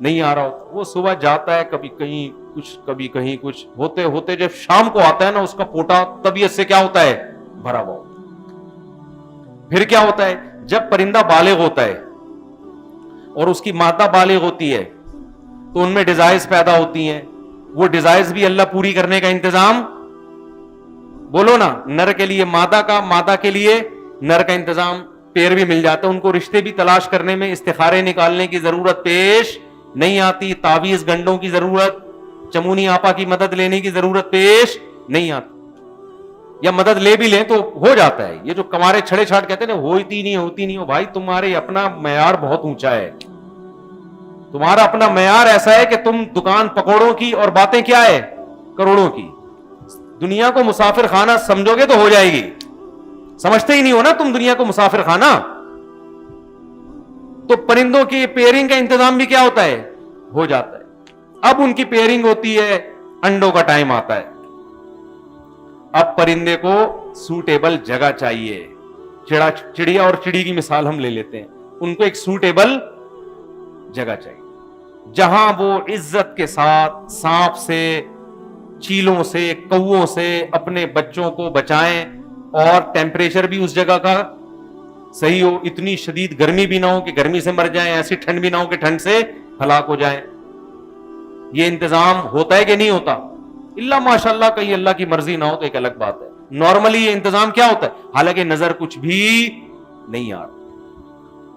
نہیں آ رہا ہوتا. وہ صبح جاتا ہے کبھی کہیں کچھ کبھی کہیں کچھ, ہوتے ہوتے جب شام کو آتا ہے نا اس کا پوٹا طبیعت سے کیا ہوتا ہے, بھرا ہوا ہوتا ہے. پھر کیا ہوتا ہے, جب پرندہ بالغ ہوتا ہے اور اس کی مادہ بالغ ہوتی ہے تو ان میں ڈیزائرز پیدا ہوتی ہیں. وہ ڈیزائرز بھی اللہ پوری کرنے کا انتظام, بولو نا, نر کے لیے مادہ کا, مادہ کے لیے نر کا انتظام. پیر بھی مل جاتا ہے, ان کو رشتے بھی تلاش کرنے میں استخارے نکالنے کی ضرورت پیش نہیں آتی, تعویذ گنڈوں کی ضرورت, چمونی آپا کی مدد لینے کی ضرورت پیش نہیں آتی, یا مدد لے بھی لیں تو ہو جاتا ہے. یہ جو کمارے چھڑے چھاٹ کہتے ہیں نا ہوتی نہیں ہو, بھائی تمہارے اپنا معیار بہت اونچا ہے, تمہارا اپنا معیار ایسا ہے کہ تم دکان پکوڑوں کی اور باتیں کیا ہے کروڑوں کی. دنیا کو مسافر خانہ سمجھو گے تو ہو جائے گی, سمجھتے ہی نہیں ہو نا تم دنیا کو مسافر خانہ. تو پرندوں کی پیئرنگ کا انتظام بھی کیا ہوتا ہے, ہو جاتا ہے. اب ان کی پیئرنگ ہوتی ہے, انڈوں کا ٹائم آتا ہے. اب پرندے کو سوٹیبل جگہ چاہیے. چڑیا اور چڑی کی مثال ہم لے لیتے ہیں, ان کو ایک سوٹیبل جگہ چاہیے جہاں وہ عزت کے ساتھ سانپ سے, چیلوں سے, کووں سے اپنے بچوں کو بچائیں, اور ٹیمپریچر بھی اس جگہ کا صحیح ہو, اتنی شدید گرمی بھی نہ ہو کہ گرمی سے مر جائیں, ایسی ٹھنڈ بھی نہ ہو کہ ٹھنڈ سے ہلاک ہو جائیں. یہ انتظام ہوتا ہے کہ نہیں ہوتا؟ اللہ ماشاء اللہ کہیں اللہ کی مرضی نہ ہو تو ایک الگ بات ہے. نارملی یہ انتظام کیا ہوتا ہے, حالانکہ نظر کچھ بھی نہیں آ رہا.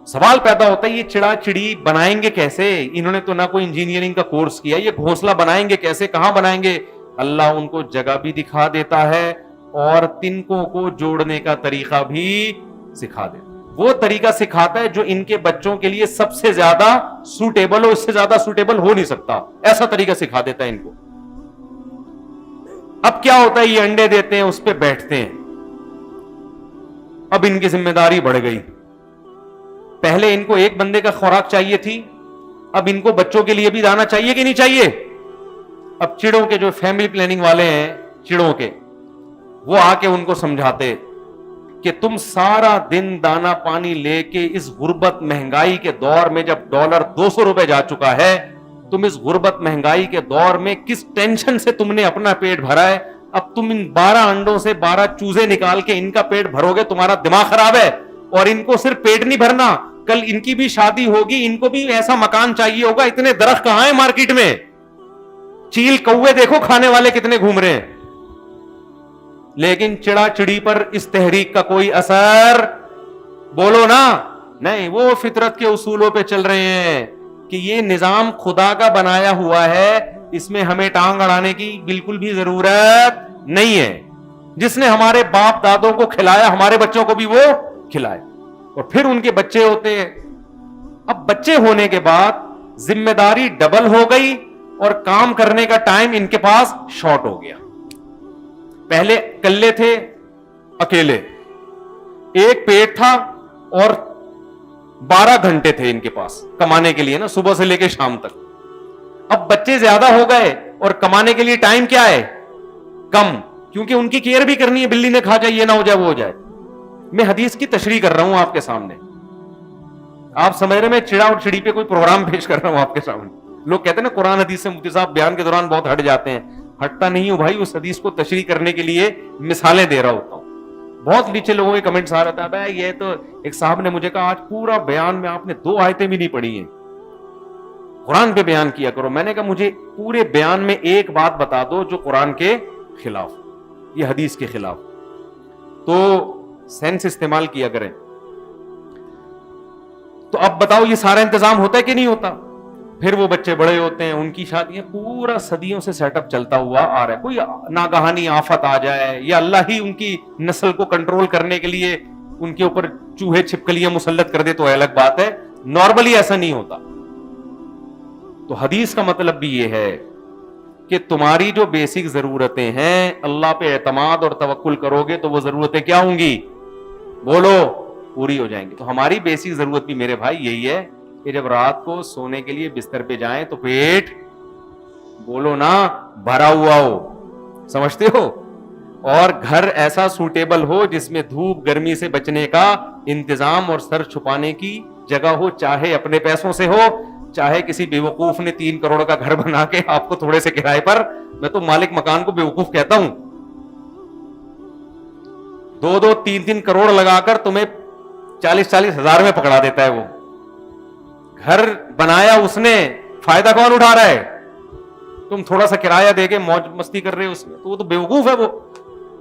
سوال پیدا ہوتا ہے یہ چڑا چڑی بنائیں گے کیسے؟ انہوں نے تو نہ کوئی انجینئرنگ کا کورس کیا, یہ گھونسلہ بنائیں گے کیسے, کہاں بنائیں گے؟ اللہ ان کو جگہ بھی دکھا دیتا ہے اور تنکوں کو جوڑنے کا طریقہ بھی سکھا دیتا ہے. وہ طریقہ سکھاتا ہے جو ان کے بچوں کے لیے سب سے زیادہ سوٹیبل ہو, اس سے زیادہ سوٹیبل ہو نہیں سکتا, ایسا طریقہ سکھا دیتا ہے ان کو. اب کیا ہوتا ہے, یہ انڈے دیتے ہیں, اس پہ بیٹھتے ہیں. اب ان کی ذمہ داری بڑھ گئی. پہلے ان کو ایک بندے کا خوراک چاہیے تھی, اب ان کو بچوں کے لیے بھی دانا چاہیے کہ نہیں چاہیے؟ اب چڑوں کے جو فیملی پلاننگ والے ہیں چڑوں کے, وہ آ کے ان کو سمجھاتے کہ تم سارا دن دانا پانی لے کے اس غربت مہنگائی کے دور میں, جب ڈالر 200 روپے جا چکا ہے, تم اس غربت مہنگائی کے دور میں کس ٹینشن سے تم نے اپنا پیٹ بھرا ہے. اب تم ان 12 انڈوں سے 12 چوزے نکال کے ان کا پیٹ بھرو گے, تمہارا دماغ خراب ہے. اور ان کو صرف پیٹ نہیں بھرنا, کل ان کی بھی شادی ہوگی, ان کو بھی ایسا مکان چاہیے ہوگا. اتنے درخت کہاں ہیں مارکیٹ میں, چیل کوے دیکھو کھانے والے کتنے گھوم رہے ہیں. لیکن چڑا چڑی پر اس تحریک کا کوئی اثر, بولو نا, نہیں. وہ فطرت کے اصولوں پہ چل رہے ہیں کہ یہ نظام خدا کا بنایا ہوا ہے, اس میں ہمیں ٹانگ اڑانے کی بالکل بھی ضرورت نہیں ہے. جس نے ہمارے باپ دادوں کو کھلایا, ہمارے بچوں کو بھی وہ کھلائے. اور پھر ان کے بچے ہوتے ہیں. اب بچے ہونے کے بعد ذمہ داری ڈبل ہو گئی اور کام کرنے کا ٹائم ان کے پاس شارٹ ہو گیا. پہلے کلے تھے, اکیلے, ایک پیٹ تھا اور 12 گھنٹے تھے ان کے پاس کمانے کے لیے نا, صبح سے لے کے شام تک. اب بچے زیادہ ہو گئے اور کمانے کے لیے ٹائم کیا ہے, کم, کیونکہ ان کی کیئر بھی کرنی ہے, بلی نے کھا جائے, یہ نہ ہو جائے, وہ ہو جائے. میں حدیث کی تشریح کر رہا ہوں آپ کے سامنے, آپ سمجھ رہے میں چڑا اور چڑی پہ کوئی پروگرام پیش کر رہا ہوں آپ کے سامنے. لوگ کہتے ہیں نا قرآن حدیث سے مفتی صاحب بیان کے دوران بہت ہٹ جاتے ہیں. ہٹتا نہیں ہوں بھائی, اس حدیث کو تشریح کرنے کے لیے مثالیں دے رہا ہوتا ہوں. بہت نیچے لوگوں کے کمنٹس آ رہا تھا, یہ تو ایک صاحب نے مجھے کہا آج پورا بیان میں آپ نے 2 آیتیں بھی نہیں پڑھی ہیں, قرآن پہ بیان کیا کرو. میں نے کہا مجھے پورے بیان میں ایک بات بتا دو جو قرآن کے خلاف, یہ حدیث کے خلاف, تو سینس استعمال کیا کریں. تو اب بتاؤ یہ سارا انتظام ہوتا ہے کہ نہیں ہوتا؟ پھر وہ بچے بڑے ہوتے ہیں, ان کی شادیاں, پورا صدیوں سے سیٹ اپ چلتا ہوا آ رہا ہے. کوئی ناگہانی آفت آ جائے یا اللہ ہی ان کی نسل کو کنٹرول کرنے کے لیے ان کے اوپر چوہے چھپکلیاں مسلط کر دے تو الگ بات ہے, نارملی ایسا نہیں ہوتا. تو حدیث کا مطلب بھی یہ ہے کہ تمہاری جو بیسک ضرورتیں ہیں, اللہ پہ اعتماد اور توکل کرو گے تو وہ ضرورتیں کیا ہوں گی, بولو, پوری ہو جائیں گی. تو ہماری بیسک ضرورت بھی میرے بھائی یہی ہے کہ جب رات کو سونے کے لیے بستر پہ جائیں تو پیٹ, بولو نا, بھرا ہوا ہو, سمجھتے ہو, اور گھر ایسا سوٹیبل ہو جس میں دھوپ گرمی سے بچنے کا انتظام اور سر چھپانے کی جگہ ہو, چاہے اپنے پیسوں سے ہو, چاہے کسی بیوقوف نے 3 کروڑ کا گھر بنا کے آپ کو تھوڑے سے کرائے پر, میں تو مالک مکان کو بیوقوف کہتا ہوں, 2-2, 3-3 کروڑ لگا کر تمہیں 40-40 ہزار میں پکڑا دیتا ہے. وہ گھر بنایا اس نے, فائدہ کون اٹھا رہا ہے؟ تم تھوڑا سا کرایہ دے کے موج مستی کر رہے ہو اس میں, تو وہ تو بیوقوف ہے. وہ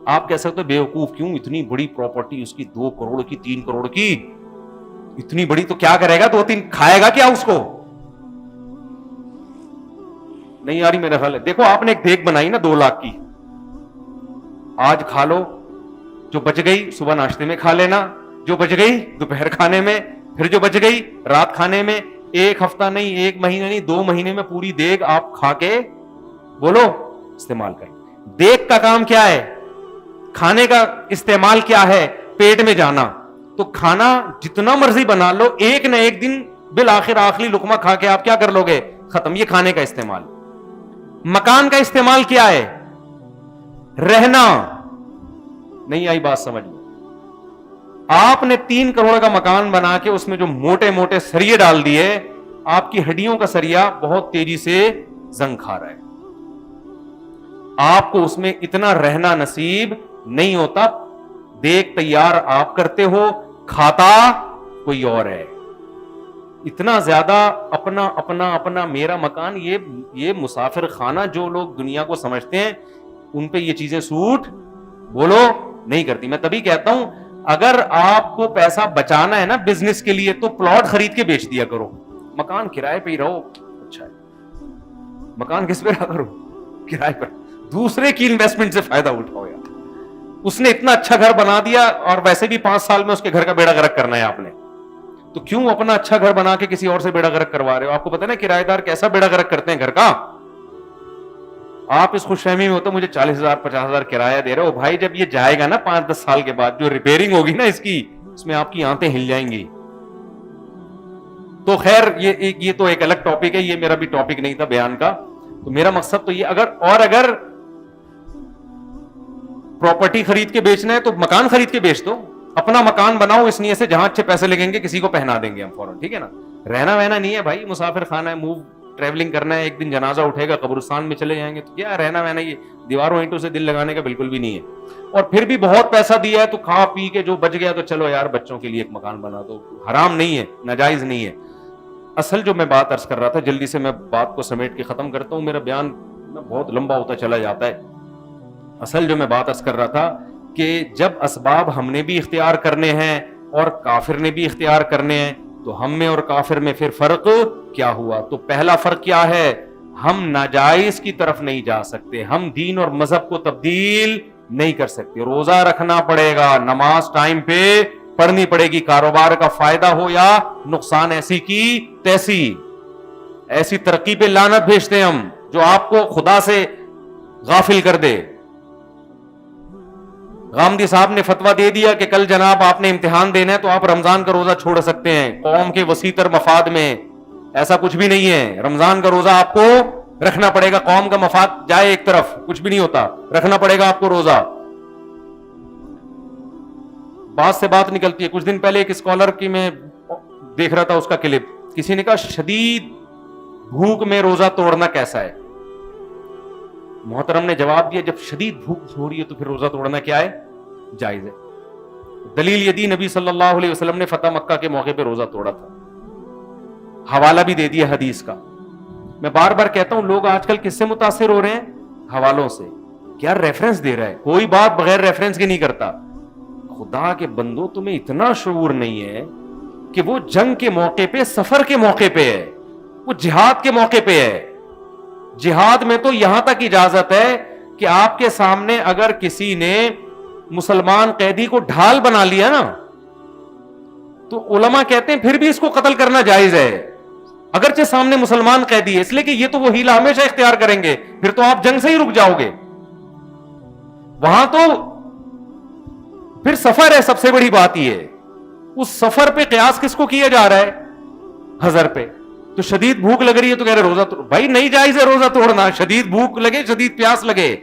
آپ کہہ سکتے ہو بیوقوف کیوں, اتنی بڑی پراپرٹی اس کی 2 کروڑ کی 3 کروڑ کی, اتنی بڑی, تو کیا کرے گا, 2-3 کھائے گا کیا اس کو؟ نہیں آ رہی میرا خیال ہے. دیکھو آپ نے ایک دیگ بنائی نا 2 لاکھ کی, آج کھا لو, جو بچ گئی صبح ناشتے میں کھا لینا, جو بچ گئی دوپہر کھانے میں, پھر جو بچ گئی رات کھانے میں. 1 ہفتہ نہیں, 1 مہینہ نہیں, 2 مہینے میں پوری دیگ آپ کھا کے بولو استعمال کریں. دیگ کا کام کیا ہے, کھانے کا استعمال کیا ہے, پیٹ میں جانا. تو کھانا جتنا مرضی بنا لو, ایک نہ ایک دن بالآخر آخری لقمہ کھا کے آپ کیا کر لو گے, ختم. یہ کھانے کا استعمال. مکان کا استعمال کیا ہے, رہنا. نہیں آئی بات سمجھ میں؟ آپ نے 3 کروڑ کا مکان بنا کے اس میں جو موٹے موٹے سریے ڈال دیے, آپ کی ہڈیوں کا سریا بہت تیزی سے زنگ کھا رہا ہے. آپ کو اس میں اتنا رہنا نصیب نہیں ہوتا. دیکھ تیار آپ کرتے ہو, کھاتا کوئی اور ہے. اتنا زیادہ اپنا اپنا اپنا میرا مکان, یہ مسافر خانہ جو لوگ دنیا کو سمجھتے ہیں, ان پہ یہ چیزیں سوٹ بولو نہیں کرتی. میں تبھی کہتا ہوں اگر آپ کو پیسہ بچانا ہے نا بزنس کے لیے, تو پلاٹ خرید کے بیچ دیا کرو, مکان کرائے پہ ہی رہو. اچھا ہے, مکان کس پہ رہا کرو, کرائے پر. دوسرے کی انویسٹمنٹ سے فائدہ اٹھاؤ یار. اس نے اتنا اچھا گھر بنا دیا, اور ویسے بھی 5 سال میں اس کے گھر کا بیڑا غرق کرنا ہے آپ نے, تو کیوں اپنا اچھا گھر بنا کے کسی اور سے بیڑا غرق کروا رہے ہو؟ آپ کو پتا ہے نا کرایہ دار کیسا بیڑا غرق کرتے ہیں گھر کا. آپ اس خوش فہمی میں ہوتا مجھے 40,000 50,000 کرایہ دے رہے ہو. بھائی جب یہ جائے گا نا 5-10 سال کے بعد, جو ریپیئرنگ ہوگی نا اس کی, اس میں آپ کی آنتیں ہل جائیں گی. تو خیر یہ تو ایک الگ ٹاپک ہے, یہ میرا بھی ٹاپک نہیں تھا بیان کا. تو میرا مقصد تو یہ, اگر پراپرٹی خرید کے بیچنا ہے تو مکان خرید کے بیچ دو. اپنا مکان بناؤ اس نیت سے جہاں اچھے پیسے لگیں گے کسی کو پہنا دیں گے ہم فوراً, ٹھیک ہے نا. رہنا وہنا نہیں ہے بھائی, مسافر خانہ ہے, موو ٹریولنگ کرنا ہے, ایک دن جنازہ اٹھے گا قبرستان میں چلے جائیں گے, تو کیا رہنا وہنا, یہ دیواروں اینٹوں سے دل لگانے کا بالکل بھی نہیں ہے. اور پھر بھی بہت پیسہ دیا ہے تو کھا پی کے جو بچ گیا تو چلو یار بچوں کے لیے ایک مکان بنا دو, حرام نہیں ہے, ناجائز نہیں ہے. اصل جو میں بات عرض کر رہا تھا, جلدی سے میں بات کو سمیٹ کے ختم کرتا ہوں, میرا بیان بہت لمبا ہوتا چلا جاتا ہے. اصل جو میں بات عرض کر رہا تھا کہ جب اسباب ہم نے بھی اختیار کرنے ہیں اور کافر نے بھی اختیار کرنے ہیں, تو ہم میں اور کافر میں پھر فرق کیا ہوا؟ تو پہلا فرق کیا ہے, ہم ناجائز کی طرف نہیں جا سکتے, ہم دین اور مذہب کو تبدیل نہیں کر سکتے. روزہ رکھنا پڑے گا, نماز ٹائم پہ پڑھنی پڑے گی, کاروبار کا فائدہ ہو یا نقصان, ایسی کی تیسی. ایسی ترقی پہ لعنت بھیجتے ہیں ہم جو آپ کو خدا سے غافل کر دے. غامدی صاحب نے فتویٰ دے دیا کہ کل جناب آپ نے امتحان دینا ہے تو آپ رمضان کا روزہ چھوڑ سکتے ہیں, قوم کے وسیع تر مفاد میں. ایسا کچھ بھی نہیں ہے, رمضان کا روزہ آپ کو رکھنا پڑے گا, قوم کا مفاد جائے ایک طرف, کچھ بھی نہیں ہوتا, رکھنا پڑے گا آپ کو روزہ. بات سے بات نکلتی ہے. کچھ دن پہلے ایک اسکالر کی میں دیکھ رہا تھا اس کا کلپ, کسی نے کہا شدید بھوک میں روزہ توڑنا کیسا ہے؟ محترم نے جواب دیا جب شدید بھوک ہو رہی ہے تو پھر روزہ توڑنا کیا ہے, جائز ہے. دلیل یہ دی, نبی صلی اللہ علیہ وسلم نے فتح مکہ کے موقع پہ روزہ توڑا تھا, حوالہ بھی دے دیا حدیث کا. میں بار بار کہتا ہوں لوگ آج کل کس سے متاثر ہو رہے ہیں؟ حوالوں سے. کیا ریفرنس دے رہا ہے, کوئی بات بغیر ریفرنس کے نہیں کرتا. خدا کے بندو تمہیں اتنا شعور نہیں ہے کہ وہ جنگ کے موقع پہ, سفر کے موقع پہ ہے, وہ جہاد کے موقع پہ ہے. جہاد میں تو یہاں تک اجازت ہے کہ آپ کے سامنے اگر کسی نے مسلمان قیدی کو ڈھال بنا لیا نا, تو علماء کہتے ہیں پھر بھی اس کو قتل کرنا جائز ہے, اگرچہ سامنے مسلمان قیدی ہے, اس لیے کہ یہ تو وہ ہیلا ہمیشہ اختیار کریں گے, پھر تو آپ جنگ سے ہی رک جاؤ گے. وہاں تو پھر سفر ہے, سب سے بڑی بات یہ ہے. اس سفر پہ قیاس کس کو کیا جا رہا ہے؟ حضر پہ. تو شدید بھوک لگ رہی ہے تو کہہ رہے روزہ توڑ, بھائی نہیں جائز ہے روزہ توڑنا. شدید بھوک لگے, شدید پیاس لگے,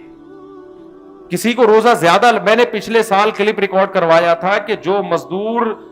کسی کو روزہ زیادہ. میں نے پچھلے سال کلپ ریکارڈ کروایا تھا کہ جو مزدور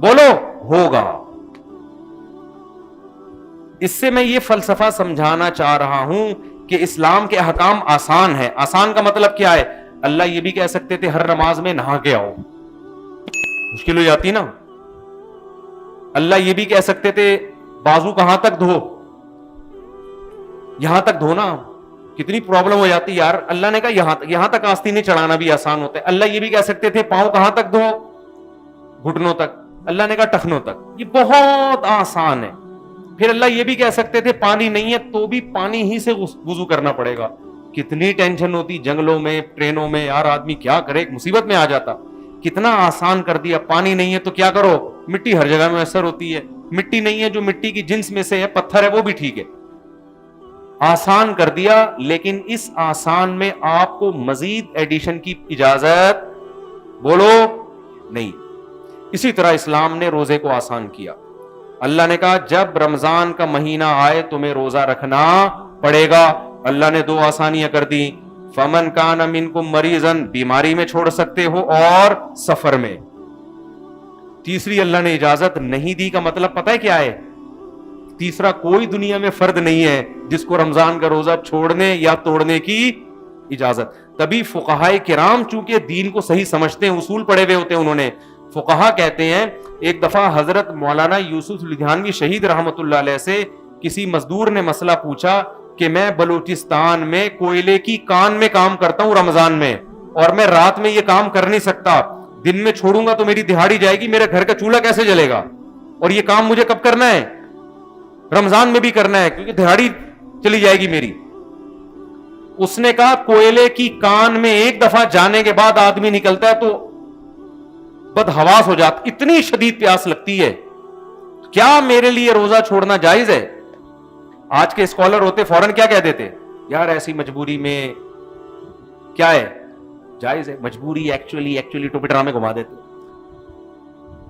بولو ہوگا. اس سے میں یہ فلسفہ سمجھانا چاہ رہا ہوں کہ اسلام کے احکام آسان ہے. آسان کا مطلب کیا ہے؟ اللہ یہ بھی کہہ سکتے تھے ہر نماز میں نہا کے آؤ, مشکل ہو جاتی نا. اللہ یہ بھی کہہ سکتے تھے بازو کہاں تک دھو, یہاں تک دھونا, کتنی پرابلم ہو جاتی یار. اللہ نے کہا یہاں تک آستینیں چڑھانا بھی آسان ہوتا ہے. اللہ یہ بھی کہہ سکتے تھے پاؤں کہاں تک دھو, گھٹنوں تک. اللہ نے کہا ٹخنوں تک. یہ بہت آسان ہے. پھر اللہ یہ بھی کہہ سکتے تھے پانی نہیں ہے تو بھی پانی ہی سے وضو کرنا پڑے گا. کتنی ٹینشن ہوتی جنگلوں میں, ٹرینوں میں, یار آدمی کیا کرے, ایک مصیبت میں آ جاتا. کتنا آسان کر دیا. پانی نہیں ہے تو کیا کرو, مٹی ہر جگہ میں اثر ہوتی ہے. مٹی نہیں ہے جو مٹی کی جنس میں سے ہے, پتھر ہے وہ بھی ٹھیک ہے. آسان کر دیا. لیکن اس آسان میں آپ کو مزید ایڈیشن کی اجازت بولو نہیں. اسی طرح اسلام نے روزے کو آسان کیا. اللہ نے کہا جب رمضان کا مہینہ آئے تمہیں روزہ رکھنا پڑے گا. اللہ نے 2 آسانیاں کر دی. فمن کان منکم مریضا, بیماری میں چھوڑ سکتے ہو, اور سفر میں. تیسری اللہ نے اجازت نہیں دی کا مطلب پتہ ہے کیا ہے؟ تیسرا کوئی دنیا میں فرد نہیں ہے جس کو رمضان کا روزہ چھوڑنے یا توڑنے کی اجازت. تبھی فقہائے کرام چونکہ دین کو صحیح سمجھتے ہیں, اصول پڑھے ہوئے ہوتے ہیں انہوں نے, فقہا کہتے ہیں ایک دفعہ حضرت مولانا یوسف لدھیانوی شہید رحمت اللہ علیہ سے کسی مزدور نے مسئلہ پوچھا کہ میں بلوچستان میں کوئلے کی کان میں کام کرتا ہوں رمضان میں, اور میں رات میں یہ کام کر نہیں سکتا, دن میں چھوڑوں گا تو میری دہاڑی جائے گی, میرے گھر کا چولہا کیسے جلے گا, اور یہ کام مجھے کب کرنا ہے؟ رمضان میں بھی کرنا ہے کیونکہ دہاڑی چلی جائے گی میری. اس نے کہا کوئلے کی کان میں ایک دفعہ جانے کے بعد آدمی نکلتا ہے تو بدحواس ہو جاتا, اتنی شدید پیاس لگتی ہے. کیا میرے لیے روزہ چھوڑنا جائز ہے؟ آج کے اسکالر ہوتے فوراً کیا کہہ دیتے, یار ایسی مجبوری میں کیا ہے, جائز ہے. مجبوری ایکچولی ٹوپی ڈرامے گھما دیتے.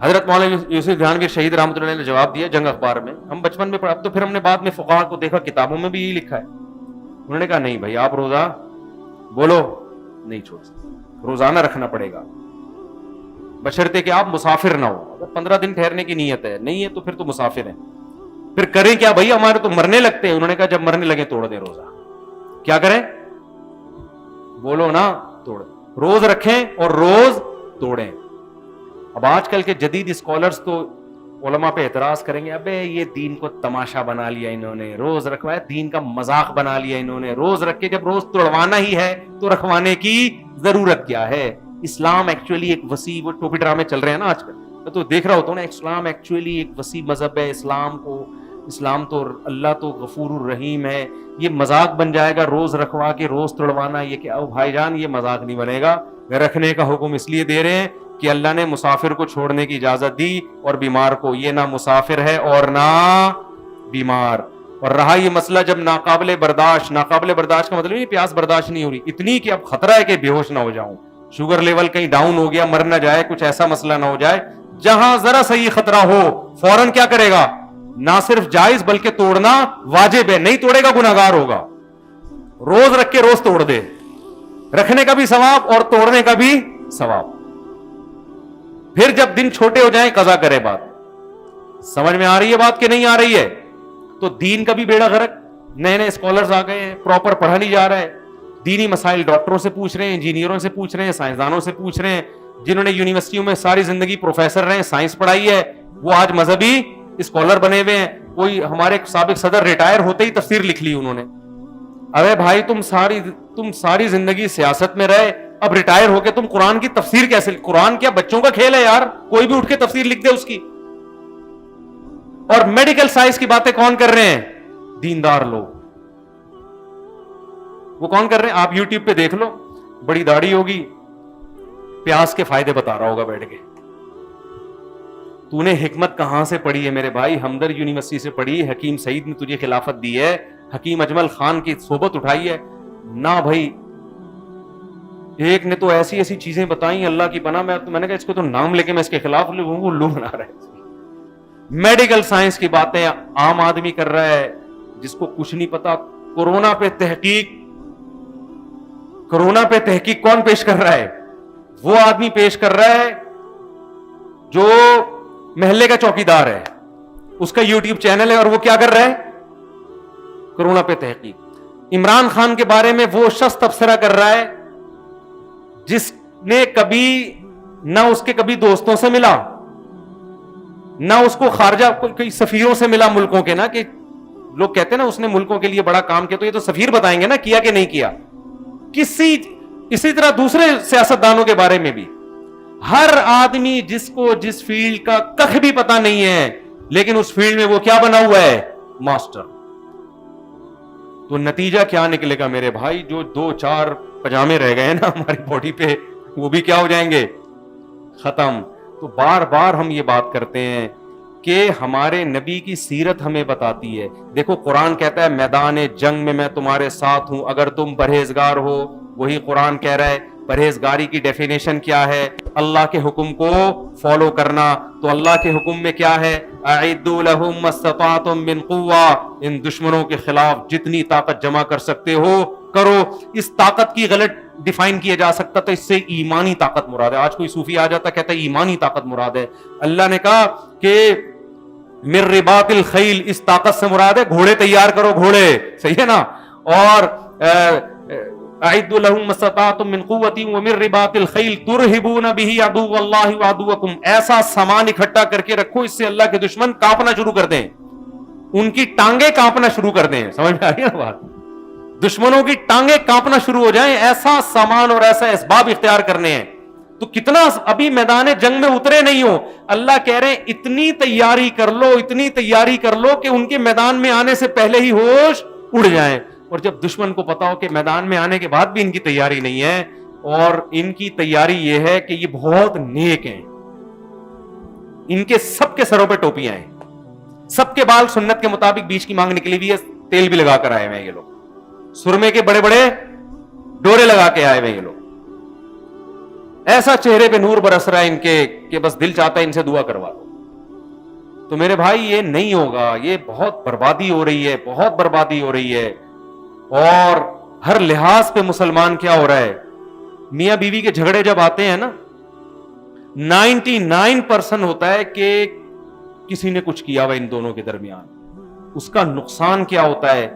حضرت مولانا یوسف لدھیانوی شہید رحمۃ اللہ نے جواب دیا جنگ اخبار میں. ہم بچپن میں پڑھا, اب تو پھر ہم نے بعد میں فقہا کو دیکھا کتابوں میں بھی یہی لکھا ہے. انہوں نے کہا نہیں بھائی آپ روزہ بولو نہیں چھوڑ سکتے, روزانہ رکھنا پڑے گا بشرطے کہ آپ مسافر نہ ہو. اگر 15 دن ٹھہرنے کی نیت ہے, نہیں ہے تو پھر تو مسافر ہیں. پھر کریں کیا بھائی, ہمارے تو مرنے لگتے ہیں. انہوں نے کہا جب مرنے لگے توڑ دیں روزہ. کیا کریں بولو نا, توڑ دیں. روز رکھیں اور روز توڑیں. اب آج کل کے جدید اسکالرز تو علماء پہ اعتراض کریں گے, ابے یہ دین کو تماشا بنا لیا انہوں نے, روز رکھوایا دین کا مذاق بنا لیا انہوں نے. روز رکھ کے جب روز توڑوانا ہی ہے تو رکھوانے کی ضرورت کیا ہے؟ اسلام ایکچولی ایک وسیع, وہ ٹوپی ڈرامے چل رہے ہیں نا آج کل, میں تو دیکھ رہا ہوتا ہوں نا, اسلام ایکچولی ایک وسیع مذہب ہے. اسلام تو اللہ تو غفور الرحیم ہے. یہ مذاق بن جائے گا روز رکھوا کے روز توڑوانا, یہ کیا بھائی جان, یہ مذاق نہیں بنے گا. رکھنے کا حکم اس لیے دے رہے ہیں کہ اللہ نے مسافر کو چھوڑنے کی اجازت دی اور بیمار کو. یہ نہ مسافر ہے اور نہ بیمار. اور رہا یہ مسئلہ جب ناقابل برداشت کا مطلب نہیں پیاس برداشت نہیں ہو رہی, اتنی کہ اب خطرہ ہے کہ بے ہوش نہ ہو جاؤں, شوگر لیول کہیں ڈاؤن ہو گیا, مر نہ جائے, کچھ ایسا مسئلہ نہ ہو جائے, جہاں ذرا سا یہ خطرہ ہو فوراً کیا کرے گا, نہ صرف جائز بلکہ توڑنا واجب ہے. نہیں توڑے گا گناہگار ہوگا. روز رکھ کے روز توڑ دے, رکھنے کا بھی ثواب اور توڑنے کا بھی ثواب. پھر جب دن چھوٹے ہو جائیں قضا کرے. بات سمجھ میں آ رہی ہے بات کہ نہیں آ رہی ہے؟ تو دین کا بھی بیڑا غرق. نئے اسکالرز آ گئے ہیں, پراپر پڑھا نہیں جا رہا ہے. دینی مسائل ڈاکٹروں سے پوچھ رہے ہیں, انجینئروں سے پوچھ رہے ہیں, سائنسدانوں سے پوچھ رہے ہیں, جنہوں نے یونیورسٹیوں میں ساری زندگی پروفیسر رہے, سائنس پڑھائی ہے, وہ آج مذہبی اسکالر بنے ہوئے ہیں. کوئی ہمارے سابق صدر ریٹائر ہوتے ہی تفسیر لکھ لی انہوں نے. ارے بھائی تم ساری زندگی سیاست میں رہے, اب ریٹائر ہو کے تم قرآن کی تفسیر کیسے؟ قرآن کیا بچوں کا کھیل ہے یار, کوئی بھی اٹھ کے تفسیر لکھ دے اس کی. اور میڈیکل سائنس کی باتیں کون کر رہے ہیں؟ دیندار لوگ. وہ کون کر رہے ہیں؟ آپ یوٹیوب پہ دیکھ لو, بڑی داڑھی ہوگی, پیاز کے فائدے بتا رہا ہوگا بیٹھ کے. تو نے حکمت کہاں سے پڑھی ہے میرے بھائی؟ ہمدرد یونیورسٹی سے پڑھی, حکیم سعید نے تجھے خلافت دی ہے, حکیم اجمل خان کی صحبت اٹھائی ہے نہ بھائی. ایک نے تو ایسی چیزیں بتائیں اللہ کی پناہ. میں نے کہا اس کو تو نام لے کے میں اس کے خلاف لوگوں کو لو بنا رہا ہے. میڈیکل سائنس کی باتیں عام آدمی کر رہا ہے جس کو کچھ نہیں پتا. کورونا پہ تحقیق کون پیش کر رہا ہے؟ وہ آدمی پیش کر رہا ہے جو محلے کا چوکیدار ہے, اس کا یوٹیوب چینل ہے اور وہ کیا کر رہا ہے, کرونا پہ تحقیق. عمران خان کے بارے میں وہ شخص تبصرہ کر رہا ہے جس نے کبھی نہ اس کے کبھی دوستوں سے ملا, نہ اس کو خارجہ کوئی سفیروں سے ملا ملکوں کے, نا کہ لوگ کہتے ہیں نا اس نے ملکوں کے لیے بڑا کام کیا, تو یہ تو سفیر بتائیں گے نا کیا کہ نہیں کیا. اسی طرح دوسرے سیاستدانوں کے بارے میں بھی ہر آدمی جس کو جس فیلڈ کا کخ بھی پتا نہیں ہے, لیکن اس فیلڈ میں وہ کیا بنا ہوا ہے, ماسٹر. تو نتیجہ کیا نکلے گا میرے بھائی, جو 2-4 پجامے رہ گئے نا ہماری باڈی پہ, وہ بھی کیا ہو جائیں گے, ختم. تو بار بار ہم یہ بات کرتے ہیں کہ ہمارے نبی کی سیرت ہمیں بتاتی ہے. دیکھو قرآن کہتا ہے میدان جنگ میں تمہارے ساتھ ہوں اگر تم پرہیزگار ہو. وہی قرآن کہہ رہا ہے پرہیزگاری کی ڈیفینیشن کیا ہے, اللہ کے حکم کو فالو کرنا. تو اللہ کے حکم میں کیا ہے, اعدوا لهم ما استطعتم من قوة, ان دشمنوں کے خلاف جتنی طاقت جمع کر سکتے ہو کرو. اس طاقت کی غلط ڈیفائن کیا جا سکتا تو اس سے ایمانی طاقت مراد ہے. آج کوئی صوفی آ جاتا کہتا ہے ایمانی طاقت مراد ہے. اللہ نے کہا کہ من رباط الخیل, اس طاقت سے مراد ہے گھوڑے تیار کرو, گھوڑے, صحیح ہے نا. اور اعدوا لهم ما استطعتم من قوة ومن رباط الخیل ترهبون به عدو اللہ وعدوکم, ایسا سامان اکٹھا کر کے رکھو اس سے اللہ کے دشمن کانپنا شروع کر دیں, ان کی ٹانگیں کانپنا شروع کر دیں. سمجھ میں آ رہی ہے نا بات, دشمنوں کی ٹانگیں کانپنا شروع ہو جائیں, ایسا سامان اور ایسا اسباب اختیار کرنے ہیں. تو کتنا ابھی میدان جنگ میں اترے نہیں ہو, اللہ کہہ رہے ہیں اتنی تیاری کر لو, اتنی تیاری کر لو کہ ان کے میدان میں آنے سے پہلے ہی ہوش اڑ جائیں. اور جب دشمن کو پتا ہو کہ میدان میں آنے کے بعد بھی ان کی تیاری نہیں ہے, اور ان کی تیاری یہ ہے کہ یہ بہت نیک ہیں, ان کے سب کے سروں پہ ٹوپیاں ہیں, سب کے بال سنت کے مطابق بیچ کی مانگ نکلی ہوئی ہے, تیل بھی لگا کر آئے ہوئے ہیں یہ لوگ, سرمے کے بڑے بڑے ڈورے لگا کے آئے ہوئے یہ لوگ, ایسا چہرے پہ نور برس رہا ہے ان کے کہ بس دل چاہتا ہے ان سے دعا کروا دو. تو میرے بھائی یہ نہیں ہوگا, یہ بہت بربادی ہو رہی ہے, بہت بربادی ہو رہی ہے. اور ہر لحاظ پہ مسلمان کیا ہو رہا ہے, میاں بیوی کے جھگڑے جب آتے ہیں نا 99% ہوتا ہے کہ کسی نے کچھ کیا ہوا ان دونوں کے درمیان. اس کا نقصان کیا ہوتا ہے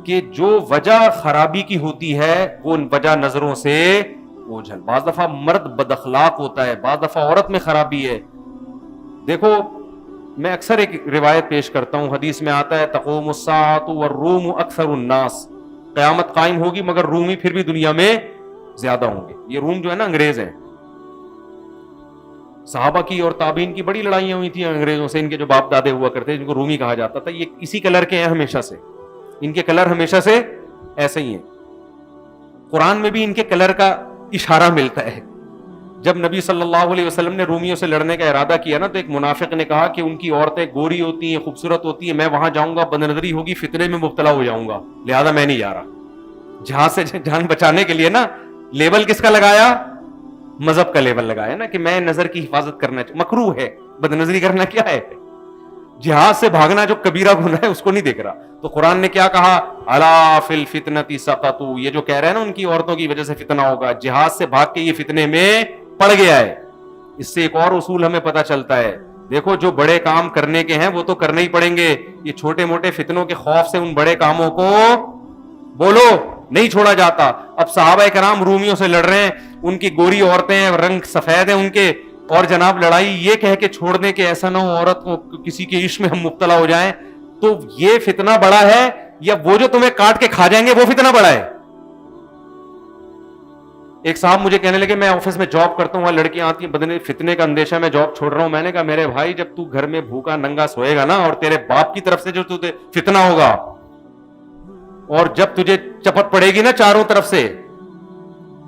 کہ جو وجہ خرابی کی ہوتی ہے وہ وجہ نظروں سے اوجھل. بعض دفعہ مرد بد اخلاق ہوتا ہے, بعض دفعہ عورت میں خرابی ہے. دیکھو میں اکثر ایک روایت پیش کرتا ہوں, حدیث میں آتا ہے تقوم الساعۃ والروم اکثر الناس, قیامت قائم ہوگی مگر رومی پھر بھی دنیا میں زیادہ ہوں گے. یہ روم جو ہے نا انگریز ہیں, صحابہ کی اور تابعین کی بڑی لڑائیاں ہوئی تھیں انگریزوں سے, ان کے جو باپ دادے ہوا کرتے جن کو رومی کہا جاتا تھا. یہ اسی کلر کے ہیں ہمیشہ سے, ان کے کلر ہمیشہ سے ایسے ہی ہیں. قرآن میں بھی ان کے کلر کا اشارہ ملتا ہے. جب نبی صلی اللہ علیہ وسلم نے رومیوں سے لڑنے کا ارادہ کیا نا, تو ایک منافق نے کہا کہ ان کی عورتیں گوری ہوتی ہیں, خوبصورت ہوتی ہیں, میں وہاں جاؤں گا بدنظری ہوگی, فتنے میں مبتلا ہو جاؤں گا, لہذا میں نہیں جا رہا. جہاں سے جان بچانے کے لیے نا لیبل کس کا لگایا, مذہب کا لیبل لگایا نا کہ میں نظر کی حفاظت کرنا, مکروہ ہے بدنظری کرنا, کیا ہے, جہاز سے بھاگنا جو کبیرہ گناہ ہے اس کو نہیں دیکھ رہا. تو قرآن نے کیا کہا, الا فی الفتنۃ سقطوا, یہ جو کہہ رہے ہیں نا ان کی عورتوں کی وجہ سے فتنہ ہوگا, جہاز سے بھاگ کے یہ فتنے میں پڑ گیا ہے. اس سے ایک اور اصول ہمیں پتہ چلتا ہے, دیکھو جو بڑے کام کرنے کے ہیں وہ تو کرنے ہی پڑیں گے, یہ چھوٹے موٹے فتنوں کے خوف سے ان بڑے کاموں کو بولو نہیں چھوڑا جاتا. اب صحابہ کرام رومیوں سے لڑ رہے ہیں, ان کی گوری عورتیں, رنگ سفید ہیں ان کے, اور جناب لڑائی یہ کہہ کے چھوڑ دیں کہ ایسا نہ ہو عورت کو کسی کے عشق میں ہم مبتلا ہو جائیں. تو یہ فتنہ بڑا ہے یا وہ جو تمہیں کاٹ کے کھا جائیں گے وہ فتنہ بڑا ہے؟ ایک صاحب مجھے کہنے لگے میں آفس میں جاب کرتا ہوں, وہاں لڑکیاں آتی ہیں, بدنے فتنے کا اندیشہ میں جاب چھوڑ رہا ہوں. میں نے کہا میرے بھائی جب تو گھر میں بھوکا ننگا سوئے گا نا, اور تیرے باپ کی طرف سے جو تجھے فتنہ ہوگا, اور جب تجھے چپٹ پڑے گی نا چاروں طرف سے,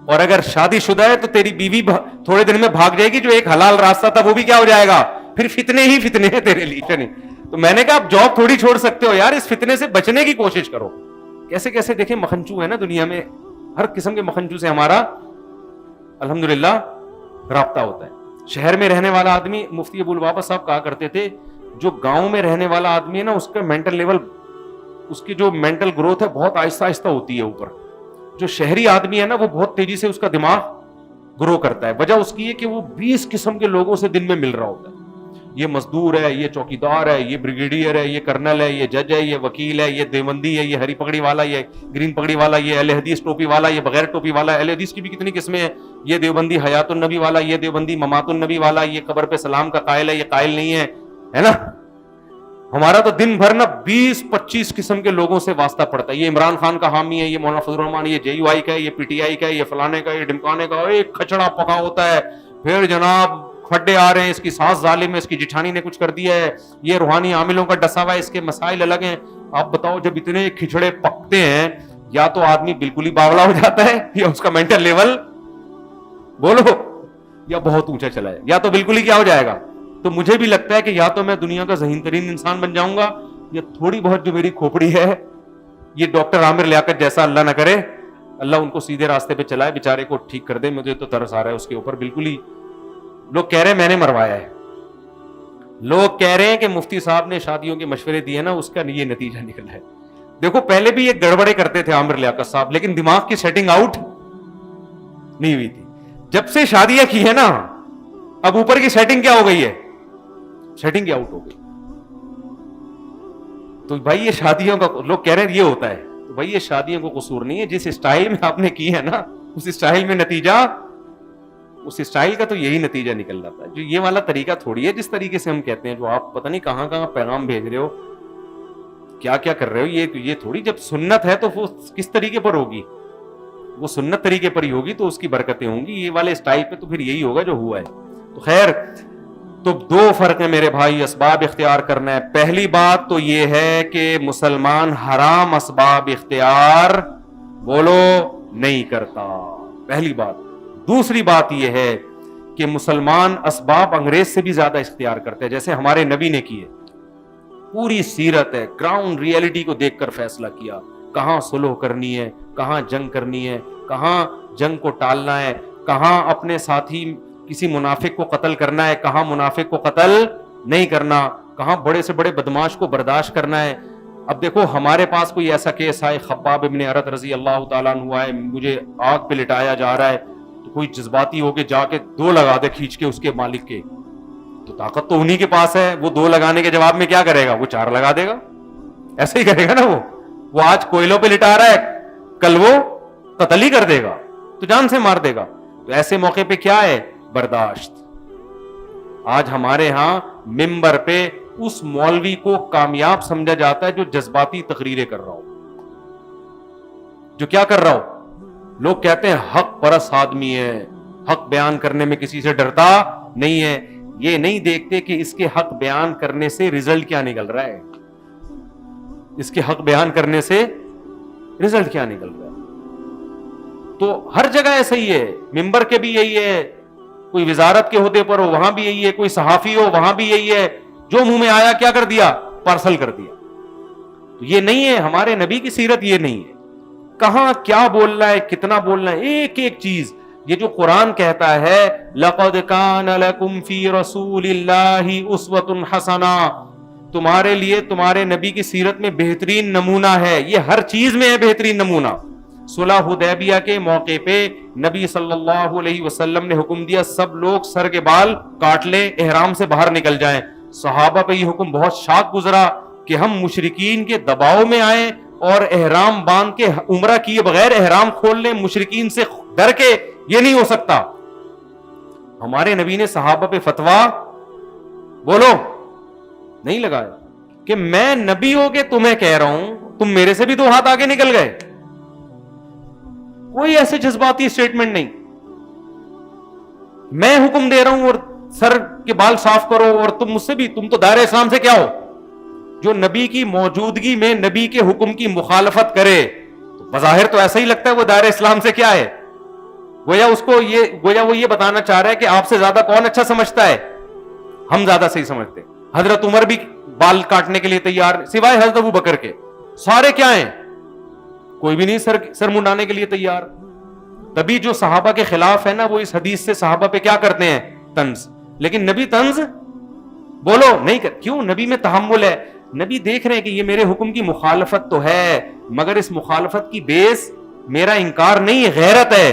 اور اگر شادی شدہ ہے تو تیری بیوی تھوڑے دن میں بھاگ جائے گی, جو ایک حلال راستہ تھا وہ بھی کیا ہو جائے گا, پھر فتنے ہی فتنے ہیں تیرے لیے. تو میں نے کہا آپ جاب تھوڑی چھوڑ سکتے ہو یار, اس فتنے سے بچنے کی کوشش کرو. کیسے کیسے دیکھیں مکھنچو ہے نا دنیا میں, ہر قسم کے مکھنچو سے ہمارا الحمدللہ رابطہ ہوتا ہے. شہر میں رہنے والا آدمی, مفتی ابو البابا صاحب کہا کرتے تھے, جو گاؤں میں رہنے والا آدمی ہے نا اس کا مینٹل لیول, اس کی جو مینٹل گروتھ ہے بہت آہستہ آہستہ ہوتی ہے اوپر. جو شہری آدمی ہے نا وہ بہت تیزی سے اس کا دماغ گرو کرتا ہے. وجہ اس کی ہے کہ وہ 20 قسم کے لوگوں سے دن میں مل رہا ہوتا ہے. یہ مزدور ہے، یہ چوکیدار ہے، یہ بریگیڈیئر ہے، یہ کرنل ہے، یہ جج ہے، یہ وکیل ہے، یہ دیوبندی ہے، یہ ہری پگڑی والا، یہ گرین پگڑی والا، یہ اہل حدیث ٹوپی والا، یہ بغیر ٹوپی والا. اہل حدیث کی بھی کتنی قسمیں ہیں. یہ دیوبندی حیات النبی والا، یہ دیوبندی ممات النبی والا، یہ قبر پہ سلام کا قائل ہے، یہ قائل نہیں ہے، ہے نا. ہمارا تو دن بھر نا 20-25 قسم کے لوگوں سے واسطہ پڑتا ہے. یہ عمران خان کا حامی ہے، یہ مولانا فضل الرحمان، یہ جے یو آئی کا ہے، یہ پی ٹی آئی کا ہے، یہ فلانے کا، یہ ڈمکانے کا. ایک کھچڑا پکا ہوتا ہے. پھر جناب کھڈے آ رہے ہیں، اس کی ساس ظالم ہے، اس کی جٹھانی نے کچھ کر دیا ہے، یہ روحانی عاملوں کا ڈسا ہوا ہے، اس کے مسائل الگ ہیں. آپ بتاؤ جب اتنے کھچڑے پکتے ہیں، یا تو آدمی بالکل ہی باولا ہو جاتا ہے، یا اس کا مینٹل لیول بولو یا بہت اونچا چلا ہے، یا تو بالکل ہی کیا ہو جائے گا. تو مجھے بھی لگتا ہے کہ یا تو میں دنیا کا ذہین ترین انسان بن جاؤں گا، یا تھوڑی بہت جو میری کھوپڑی ہے یہ ڈاکٹر عامر لیاقت جیسا اللہ نہ کرے، اللہ ان کو سیدھے راستے پہ چلائے، بیچارے کو ٹھیک کر دے. مجھے تو ترس آ رہا ہے اس کے اوپر. بالکل ہی لوگ کہہ رہے ہیں میں نے مروایا ہے، لوگ کہہ رہے ہیں کہ مفتی صاحب نے شادیوں کے مشورے دیے نا، اس کا یہ نتیجہ نکلا ہے. دیکھو پہلے بھی یہ گڑبڑے کرتے تھے عامر لیاقت صاحب، لیکن دماغ کی سیٹنگ آؤٹ نہیں ہوئی تھی. جب سے شادیاں کی ہے نا، اب اوپر کی سیٹنگ کیا ہو گئی ہے، سیٹنگ کیا آؤٹ ہو گئی. تو بھائی یہ شادیوں کا لوگ کہہ رہے ہیں یہ ہوتا ہے، تو بھائی یہ شادیوں کو قصور نہیں ہے، جس اسٹائل میں آپ نے کی ہے نا اس اسٹائل میں نتیجہ، اس اسٹائل کا تو یہی نتیجہ نکل جاتا ہے. جو یہ والا طریقہ تھوڑی ہے جس طریقے سے ہم کہتے ہیں، جو آپ پتہ نہیں کہاں کہاں پیغام بھیج رہے ہو، کیا کیا کر رہے ہو. یہ تھوڑی، جب سنت ہے تو وہ کس طریقے پر ہوگی، وہ سنت طریقے پر ہی ہوگی تو اس کی برکتیں ہوں گی. یہ والے اسٹائل پہ تو پھر یہی ہوگا جو ہوا ہے. تو خیر، تو دو فرق ہیں میرے بھائی اسباب اختیار کرنا ہے. پہلی بات تو یہ ہے کہ مسلمان حرام اسباب اختیار بولو نہیں کرتا، پہلی بات. دوسری بات یہ ہے کہ مسلمان اسباب انگریز سے بھی زیادہ اختیار کرتے ہیں، جیسے ہمارے نبی نے کیے. پوری سیرت ہے، گراؤنڈ ریئلٹی کو دیکھ کر فیصلہ کیا، کہاں صلح کرنی ہے، کہاں جنگ کرنی ہے، کہاں جنگ کو ٹالنا ہے، کہاں اپنے ساتھی کسی منافق کو قتل کرنا ہے، کہاں منافق کو قتل نہیں کرنا، کہاں بڑے سے بڑے بدماش کو برداشت کرنا ہے. اب دیکھو ہمارے پاس کوئی ایسا کیس آئے، خباب ابن ارت رضی اللہ تعالیٰ عنہ آئے، مجھے آگ پہ لٹایا جا رہا ہے، تو کوئی جذباتی ہو کے جا کے 2 لگا دے کھینچ کے اس کے مالک کے، تو طاقت تو انہی کے پاس ہے. وہ 2 لگانے کے جواب میں کیا کرے گا، وہ 4 لگا دے گا. ایسے ہی کرے گا نا. وہ آج کوئلوں پہ لٹا رہا ہے، کل وہ قتل ہی کر دے گا، تو جان سے مار دے گا. تو ایسے موقع پہ کیا ہے، برداشت. آج ہمارے ہاں ممبر پہ اس مولوی کو کامیاب سمجھا جاتا ہے جو جذباتی تقریریں کر رہا ہو، جو کیا کر رہا ہو. لوگ کہتے ہیں حق پرست آدمی ہے، حق بیان کرنے میں کسی سے ڈرتا نہیں ہے. یہ نہیں دیکھتے کہ اس کے حق بیان کرنے سے رزلٹ کیا نکل رہا ہے، اس کے حق بیان کرنے سے رزلٹ کیا نکل رہا ہے. تو ہر جگہ ایسا ہی ہے، ممبر کے بھی یہی ہے، کوئی وزارت کے عہدے پر ہو وہاں بھی یہی ہے، کوئی صحافی ہو وہاں بھی یہی ہے، جو منہ میں آیا کیا کر دیا، پارسل کر دیا. تو یہ نہیں ہے، ہمارے نبی کی سیرت یہ نہیں ہے. کہاں کیا بولنا ہے، کتنا بولنا ہے، ایک ایک چیز. یہ جو قرآن کہتا ہے لَقَدْ كَانَ لَكُمْ فِي رَسُولِ اللَّهِ أُسْوَةٌ حَسَنَةٌ، تمہارے لیے تمہارے نبی کی سیرت میں بہترین نمونہ ہے. یہ ہر چیز میں ہے بہترین نمونہ. صلح حدیبیہ کے موقع پہ نبی صلی اللہ علیہ وسلم نے حکم دیا سب لوگ سر کے بال کاٹ لیں، احرام سے باہر نکل جائیں. صحابہ پہ یہ حکم بہت شاق گزرا کہ ہم مشرکین کے دباؤ میں آئیں اور احرام باندھ کے عمرہ کیے بغیر احرام کھول لیں، مشرکین سے ڈر کے، یہ نہیں ہو سکتا. ہمارے نبی نے صحابہ پہ فتویٰ بولو نہیں لگایا کہ میں نبی ہو کے تمہیں کہہ رہا ہوں، تم میرے سے بھی 2 ہاتھ آگے نکل گئے. کوئی ایسے جذباتی اسٹیٹمنٹ نہیں. میں حکم دے رہا ہوں اور سر کے بال صاف کرو، اور تم مجھ سے بھی، تم تو دائرہ اسلام سے کیا ہو. جو نبی کی موجودگی میں نبی کے حکم کی مخالفت کرے تو بظاہر تو ایسا ہی لگتا ہے وہ دائرہ اسلام سے کیا ہے. گویا وہ یہ بتانا چاہ رہا ہے کہ آپ سے زیادہ کون اچھا سمجھتا ہے، ہم زیادہ صحیح سمجھتے. حضرت عمر بھی بال کاٹنے کے لیے تیار، سوائے حضرت ابو بکر کے سارے کیا ہیں، کوئی بھی نہیں سر منڈانے کے لیے تیار. تبھی جو صحابہ کے خلاف ہے نا، وہ اس حدیث سے صحابہ پہ کیا کرتے ہیں، طنز. لیکن نبی طنز بولو نہیں کر. کیوں؟ نبی میں تحمل ہے. نبی دیکھ رہے ہیں کہ یہ میرے حکم کی مخالفت تو ہے، مگر اس مخالفت کی بیس میرا انکار نہیں، غیرت ہے.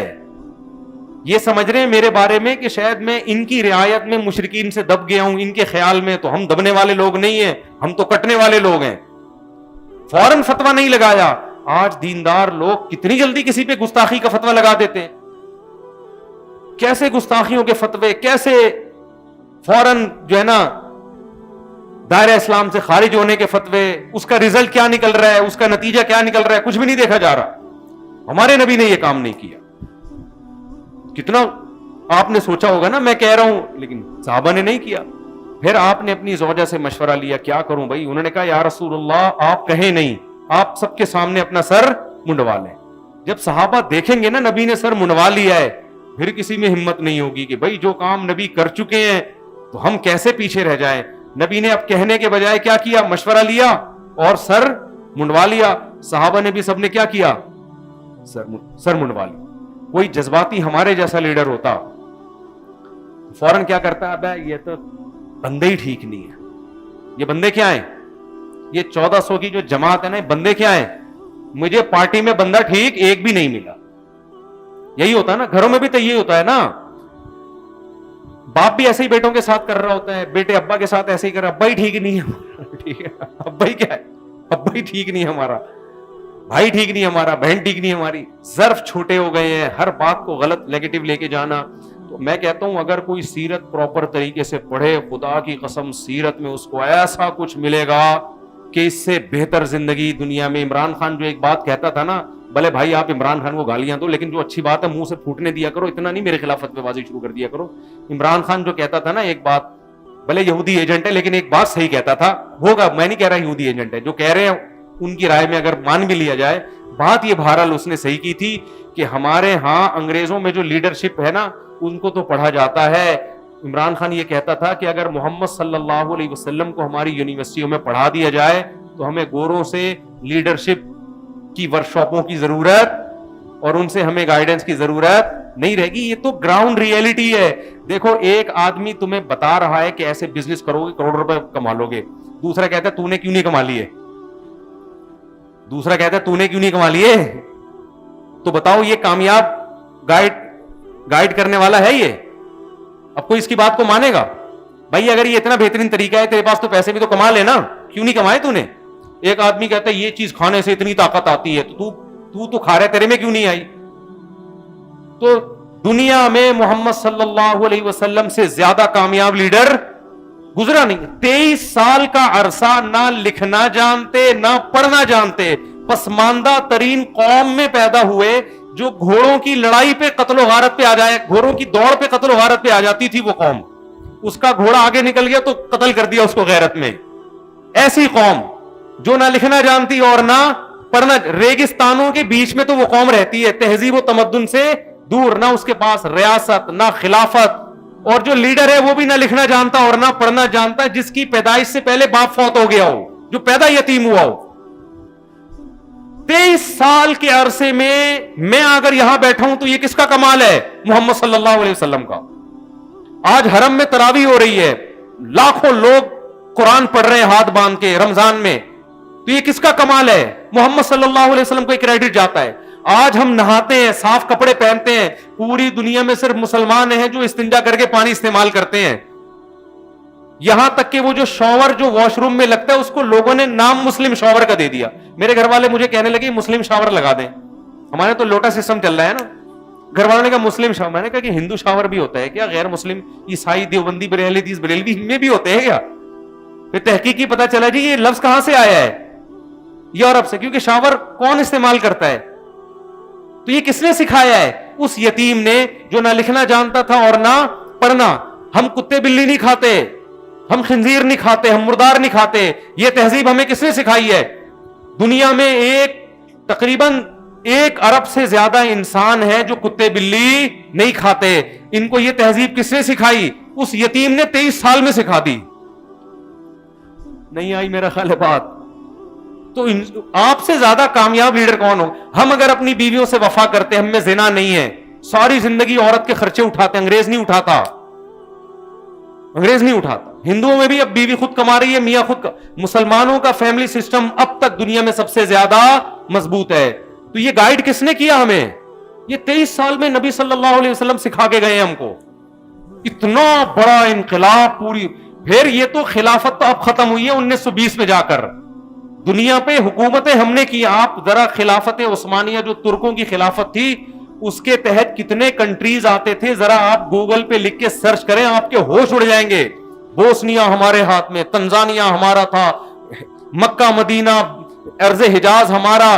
یہ سمجھ رہے ہیں میرے بارے میں کہ شاید میں ان کی رعایت میں مشرکین سے دب گیا ہوں، ان کے خیال میں تو ہم دبنے والے لوگ نہیں ہیں، ہم تو کٹنے والے لوگ ہیں. فوراً فتویٰ نہیں لگایا. آج دیندار لوگ کتنی جلدی کسی پہ گستاخی کا فتویٰ لگا دیتے ہیں. کیسے گستاخیوں کے فتوے، کیسے فوراً جو ہے نا دائرہ اسلام سے خارج ہونے کے فتوے، اس کا رزلٹ کیا نکل رہا ہے، اس کا نتیجہ کیا نکل رہا ہے، کچھ بھی نہیں دیکھا جا رہا. ہمارے نبی نے یہ کام نہیں کیا. کتنا آپ نے سوچا ہوگا نا میں کہہ رہا ہوں، لیکن صحابہ نے نہیں کیا. پھر آپ نے اپنی زوجہ سے مشورہ لیا کیا کروں بھائی. انہوں نے کہا یا رسول اللہ آپ کہیں نہیں، آپ سب کے سامنے اپنا سر منڈوا لیں. جب صحابہ دیکھیں گے نا نبی نے سر منڈوا لیا ہے، پھر کسی میں ہمت نہیں ہوگی کہ بھائی جو کام نبی کر چکے ہیں تو ہم کیسے پیچھے رہ جائیں. نبی نے اب کہنے کے بجائے کیا کیا، مشورہ لیا اور سر منڈوا لیا. صحابہ نے بھی سب نے کیا کیا، سر منڈوا لیا. کوئی جذباتی ہمارے جیسا لیڈر ہوتا فوراً کیا کرتا ہے، ابے یہ تو بندے ہی ٹھیک نہیں ہے. یہ بندے کیا ہیں، یہ 1400 کی جو جماعت ہے نا، بندے کیا ہیں، مجھے پارٹی میں بندہ ٹھیک ایک بھی نہیں ملا. یہی ہوتا ہے نا، گھروں میں بھی تو یہی ہوتا ہے نا. باپ بھی ایسے ہی بیٹوں کے ساتھ کر رہا ہوتا ہے، بیٹے ابا کے ساتھ ایسے ہی کر رہا. ابا ہی ٹھیک نہیں ہے، ٹھیک ہے ابا ہی کیا ہے، ابا ہی ٹھیک نہیں ہے ہمارا، بھائی ٹھیک نہیں ہمارا، بہن ٹھیک نہیں ہماری. ظرف چھوٹے ہو گئے ہیں، ہر بات کو غلط نیگیٹو لے کے جانا. تو میں کہتا ہوں اگر کوئی سیرت پراپر طریقے سے پڑھے، خدا کی قسم سیرت میں اس کو ایسا کچھ ملے گا کہ اس سے بہتر زندگی دنیا میں. عمران خان جو ایک بات کہتا تھا نا، بھلے بھائی آپ عمران خان کو گالیاں دو لیکن جو اچھی بات ہے منہ سے پھوٹنے دیا کرو، اتنا نہیں میرے خلاف فتوی بازی شروع کر دیا کرو. عمران خان جو کہتا تھا نا ایک بات، بھلے یہودی ایجنٹ ہے لیکن ایک بات صحیح کہتا تھا. ہوگا، میں نہیں کہہ رہا یہودی ایجنٹ ہے، جو کہہ رہے ہیں ان کی رائے میں اگر مان بھی لیا جائے، بات یہ بہرحال اس نے صحیح کی تھی کہ ہمارے ہاں انگریزوں میں جو لیڈرشپ ہے نا ان کو تو پڑھا جاتا ہے. عمران خان یہ کہتا تھا کہ اگر محمد صلی اللہ علیہ وسلم کو ہماری یونیورسٹیوں میں پڑھا دیا جائے تو ہمیں گوروں سے لیڈرشپ کی ورکشاپوں کی ضرورت اور ان سے ہمیں گائیڈنس کی ضرورت نہیں رہے گی. یہ تو گراؤنڈ ریئلٹی ہے. دیکھو ایک آدمی تمہیں بتا رہا ہے کہ ایسے بزنس کرو گے کروڑ روپے کما لو گے، دوسرا کہتا ہے تو نے کیوں نہیں کما لیے، دوسرا کہتا ہے تو نے کیوں نہیں کما لیے. تو بتاؤ یہ کامیاب گائیڈ کرنے والا ہے یہ؟ اب کوئی اس کی بات کو مانے گا؟ بھائی اگر یہ اتنا بہترین طریقہ ہے، تیرے پاس تو پیسے بھی تو کما لینا، کیوں نہیں کمائے تو نے؟ ایک آدمی کہتا ہے یہ چیز کھانے سے اتنی طاقت آتی ہے تو کھا رہے، تیرے میں کیوں نہیں آئی؟ تو دنیا میں محمد صلی اللہ علیہ وسلم سے زیادہ کامیاب لیڈر گزرا نہیں. 23 سال کا عرصہ نہ لکھنا جانتے نہ پڑھنا جانتے، پسماندہ ترین قوم میں پیدا ہوئے. جو گھوڑوں کی لڑائی پہ قتل و غارت پہ آ جائے، گھوڑوں کی دوڑ پہ قتل و غارت پہ آ جاتی تھی وہ قوم، اس کا گھوڑا آگے نکل گیا تو قتل کر دیا اس کو غیرت میں. ایسی قوم جو نہ لکھنا جانتی اور نہ پڑھنا، ریگستانوں کے بیچ میں تو وہ قوم رہتی ہے تہذیب و تمدن سے دور، نہ اس کے پاس ریاست نہ خلافت، اور جو لیڈر ہے وہ بھی نہ لکھنا جانتا اور نہ پڑھنا جانتا، جس کی پیدائش سے پہلے باپ فوت ہو گیا ہو، جو پیدا یتیم ہوا ہو. 23 سال کے عرصے میں اگر یہاں بیٹھا ہوں تو یہ کس کا کمال ہے؟ محمد صلی اللہ علیہ وسلم کا. آج حرم میں تراویح ہو رہی ہے، لاکھوں لوگ قرآن پڑھ رہے ہیں ہاتھ باندھ کے رمضان میں، تو یہ کس کا کمال ہے؟ محمد صلی اللہ علیہ وسلم کو ایک کریڈٹ جاتا ہے. آج ہم نہاتے ہیں، صاف کپڑے پہنتے ہیں، پوری دنیا میں صرف مسلمان ہیں جو استنجا کر کے پانی استعمال کرتے ہیں. یہاں تک کہ وہ جو شاور جو واش روم میں لگتا ہے اس کو لوگوں نے نام مسلم شاور کا دے دیا. میرے گھر والے مجھے کہنے لگے مسلم شاور لگا دیں، ہمارے تو لوٹا سسٹم چل رہا ہے نا. گھر والوں نے کہا مسلم شاور، میں نے کہا کہ ہندو شاور بھی ہوتا ہے کیا؟ غیر مسلم عیسائی دیوبندی بریلوی حدیث بریلوی میں بھی ہوتے ہیں کیا؟ پھر تحقیقی پتا چلا جی یہ لفظ کہاں سے آیا ہے، یورپ سے، کیونکہ شاور کون استعمال کرتا ہے؟ تو یہ کس نے سکھایا ہے؟ اس یتیم نے جو نہ لکھنا جانتا تھا اور نہ پڑھنا. ہم کتے بلی نہیں کھاتے، ہم خنزیر نہیں کھاتے، ہم مردار نہیں کھاتے. یہ تہذیب ہمیں کس نے سکھائی ہے؟ دنیا میں تقریباً 1 ارب سے زیادہ انسان ہیں جو کتے بلی نہیں کھاتے. ان کو یہ تہذیب کس نے سکھائی؟ اس یتیم نے 23 سال میں سکھا دی. نہیں آئی میرا خیال ہے بات. تو آپ سے زیادہ کامیاب لیڈر کون ہو؟ ہم اگر اپنی بیویوں سے وفا کرتے، ہم میں زنا نہیں ہے، ساری زندگی عورت کے خرچے اٹھاتے، انگریز نہیں اٹھاتا، انگریز نہیں اٹھاتا. ہندوؤں میں بھی اب بیوی خود کما رہی ہے، میاں خود مسلمانوں کا فیملی سسٹم اب تک دنیا میں سب سے زیادہ مضبوط ہے. تو یہ گائیڈ کس نے کیا ہمیں؟ یہ 23 سال میں نبی صلی اللہ علیہ وسلم سکھا کے گئے ہم کو. اتنا بڑا انقلاب پوری. پھر یہ تو خلافت تو اب ختم ہوئی ہے 1920 میں جا کر. دنیا پہ حکومتیں ہم نے کی. آپ ذرا خلافت عثمانیہ جو ترکوں کی خلافت تھی اس کے تحت کتنے کنٹریز آتے تھے, ذرا آپ گوگل پہ لکھ کے سرچ کریں, آپ کے ہوش اڑ جائیں گے. بوسنیا ہمارے ہاتھ میں, تنزانیہ ہمارا تھا, مکہ مدینہ ارض حجاز ہمارا,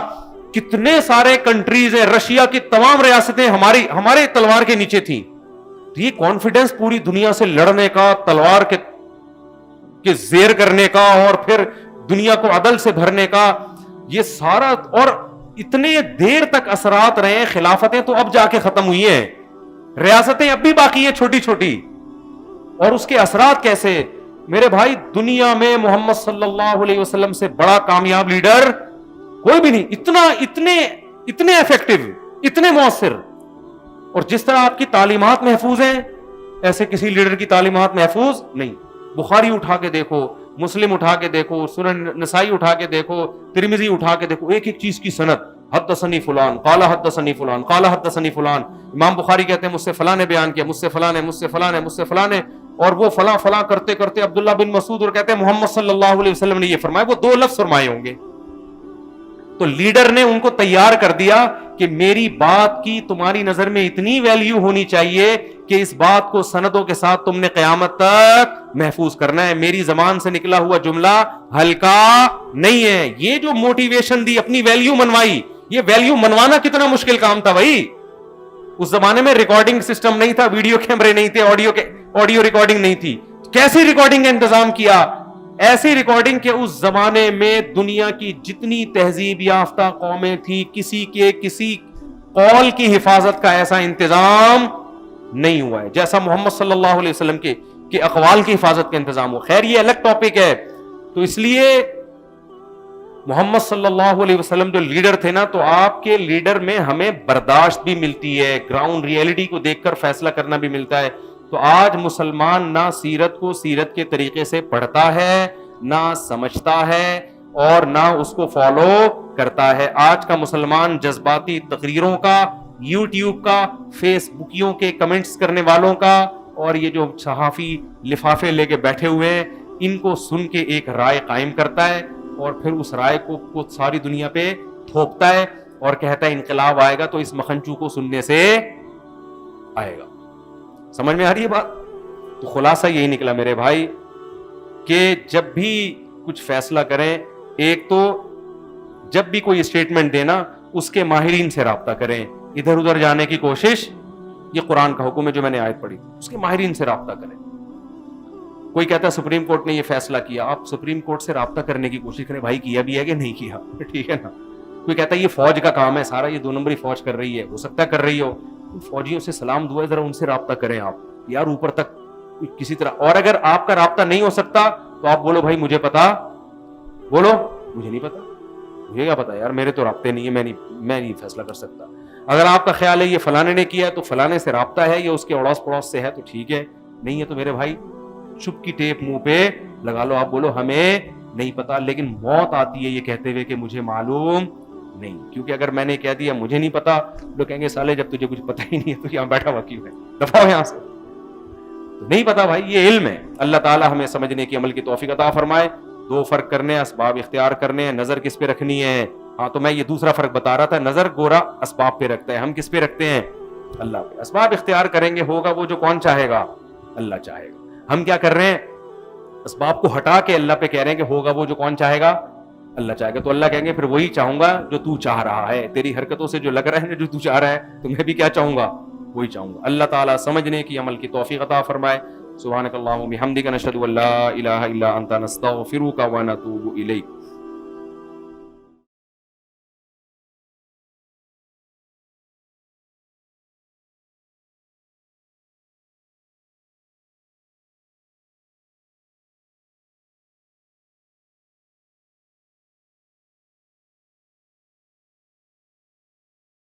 کتنے سارے کنٹریز ہیں, رشیا کی تمام ریاستیں ہمارے تلوار کے نیچے تھیں. یہ کانفیڈنس پوری دنیا سے لڑنے کا, تلوار کے زیر کرنے کا, اور پھر دنیا کو عدل سے بھرنے کا, یہ سارا, اور اتنے دیر تک اثرات رہے. خلافتیں تو اب جا کے ختم ہوئی ہیں, ریاستیں اب بھی باقی ہیں چھوٹی چھوٹی, اور اس کے اثرات کیسے. میرے بھائی دنیا میں محمد صلی اللہ علیہ وسلم سے بڑا کامیاب لیڈر کوئی بھی نہیں. اتنے ایفیکٹو, اتنے مؤثر, اور جس طرح آپ کی تعلیمات محفوظ ہیں ایسے کسی لیڈر کی تعلیمات محفوظ نہیں. بخاری اٹھا کے دیکھو, مسلم اٹھا کے دیکھو, سنن نسائی اٹھا کے دیکھو, ترمذی اٹھا کے دیکھو, ایک ایک چیز کی سند, حدثنی فلان قال حدثنی فلان قال حدثنی فلان. امام بخاری کہتے ہیں مجھ سے فلاں نے بیان کیا, مجھ سے فلاں نے, مجھ سے فلاں نے, مجھ سے فلاں نے, اور وہ فلاں فلاں کرتے کرتے عبداللہ بن مسعود اور کہتے ہیں محمد صلی اللہ علیہ وسلم نے یہ فرمایا. وہ 2 لفظ فرمائے ہوں گے. تو لیڈر نے ان کو تیار کر دیا کہ میری بات کی تمہاری نظر میں اتنی ویلیو ہونی چاہیے کہ اس بات کو سندوں کے ساتھ تم نے قیامت تک محفوظ کرنا ہے. میری زبان سے نکلا ہوا جملہ ہلکا نہیں ہے. یہ جو موٹیویشن دی, اپنی ویلیو منوائی, یہ ویلیو منوانا کتنا مشکل کام تھا بھائی. اس زمانے میں ریکارڈنگ سسٹم نہیں تھا, ویڈیو کیمرے نہیں تھے, آڈیو ریکارڈنگ نہیں تھی. کیسی ریکارڈنگ کا انتظام کیا؟ ایسی ریکارڈنگ کہ اس زمانے میں دنیا کی جتنی تہذیب یافتہ قومیں تھی کسی قول کی حفاظت کا ایسا انتظام نہیں ہوا ہے جیسا محمد صلی اللہ علیہ وسلم کے اقوال کی حفاظت کا انتظام ہوا. خیر یہ الگ ٹاپک ہے. تو اس لیے محمد صلی اللہ علیہ وسلم جو لیڈر تھے نا, تو آپ کے لیڈر میں ہمیں برداشت بھی ملتی ہے, گراؤنڈ ریئلٹی کو دیکھ کر فیصلہ کرنا بھی ملتا ہے. تو آج مسلمان نہ سیرت کو سیرت کے طریقے سے پڑھتا ہے, نہ سمجھتا ہے, اور نہ اس کو فالو کرتا ہے. آج کا مسلمان جذباتی تقریروں کا, یوٹیوب کا, فیس بکیوں کے کمنٹس کرنے والوں کا, اور یہ جو صحافی لفافے لے کے بیٹھے ہوئے ہیں ان کو سن کے ایک رائے قائم کرتا ہے, اور پھر اس رائے کو ساری دنیا پہ تھوپتا ہے اور کہتا ہے انقلاب آئے گا تو اس مکھنچو کو سننے سے آئے گا. سمجھ میں آ رہی ہے بات؟ تو خلاصہ یہی نکلا میرے بھائی کہ جب بھی کچھ فیصلہ کریں, ایک تو جب بھی کوئی اسٹیٹمنٹ دینا اس کے ماہرین سے رابطہ کریں. ادھر ادھر جانے کی کوشش, یہ قرآن کا حکم ہے جو میں نے آیت پڑھی, اس کے ماہرین سے رابطہ کریں. کوئی کہتا ہے سپریم کورٹ نے یہ فیصلہ کیا, آپ سپریم کورٹ سے رابطہ کرنے کی کوشش کریں, بھائی کیا بھی ہے کہ نہیں کیا, ٹھیک ہے نا. کوئی کہتا ہے یہ فوج کا کام ہے سارا, یہ 2 نمبری فوج کر رہی ہے, ہو سکتا ہے کر رہی ہو, فوجیوں سے سلام دعا ذرا ان سے رابطہ کریں آپ یار اوپر تک کسی طرح. اور اگر آپ کا رابطہ نہیں ہو سکتا تو آپ بولو بھائی مجھے پتا, بولو مجھے نہیں پتا, مجھے کیا پتا یار, میرے تو رابطے نہیں ہے, میں نہیں فیصلہ کر سکتا. اگر آپ کا خیال ہے یہ فلانے نے کیا ہے تو فلانے سے رابطہ ہے, یہ اس کے اڑوس پڑوس سے ہے تو ٹھیک ہے, نہیں ہے تو میرے بھائی چپ کی ٹیپ منہ پہ لگا لو, آپ بولو ہمیں نہیں پتا. لیکن موت آتی ہے یہ کہتے ہوئے کہ مجھے معلوم نہیں, کیونکہ اگر میں نے کہہ دیا مجھے نہیں پتا, لوگ کہیں گے سالے جب تجھے کچھ پتا ہی نہیں ہے تو یہاں بیٹھا ہوا کیوں ہے, دفعہ ہو یہاں سے. تو نہیں پتا بھائی, یہ علم ہے. اللہ تعالیٰ ہمیں سمجھنے کی عمل کی توفیق عطا فرمائے. 2 فرق کرنے, اسباب اختیار کرنے ہیں, نظر کس پہ رکھنی ہے. ہاں تو میں یہ دوسرا فرق بتا رہا تھا, نظر گورا اسباب پہ رکھتا ہے, ہم کس پہ رکھتے ہیں, اللہ پہ. اسباب اختیار کریں گے, ہوگا وہ جو کون چاہے گا, اللہ چاہے گا. ہم کیا کر رہے ہیں, اسباب کو ہٹا کے اللہ پہ کہہ رہے ہیں کہ ہوگا وہ جو کون چاہے گا, اللہ چاہے گا. تو اللہ کہیں گے پھر وہی چاہوں گا جو تو چاہ رہا ہے, تیری حرکتوں سے جو لگ رہا ہے جو تو چاہ رہا ہے, تو میں بھی کیا چاہوں گا, وہی چاہوں گا. اللہ تعالیٰ سمجھنے کی عمل کی توفیق عطا فرمائے. سبحانک اللہم و بحمدک نشہد ان لا الہ الا انت نستغفرک و نتوب الیک.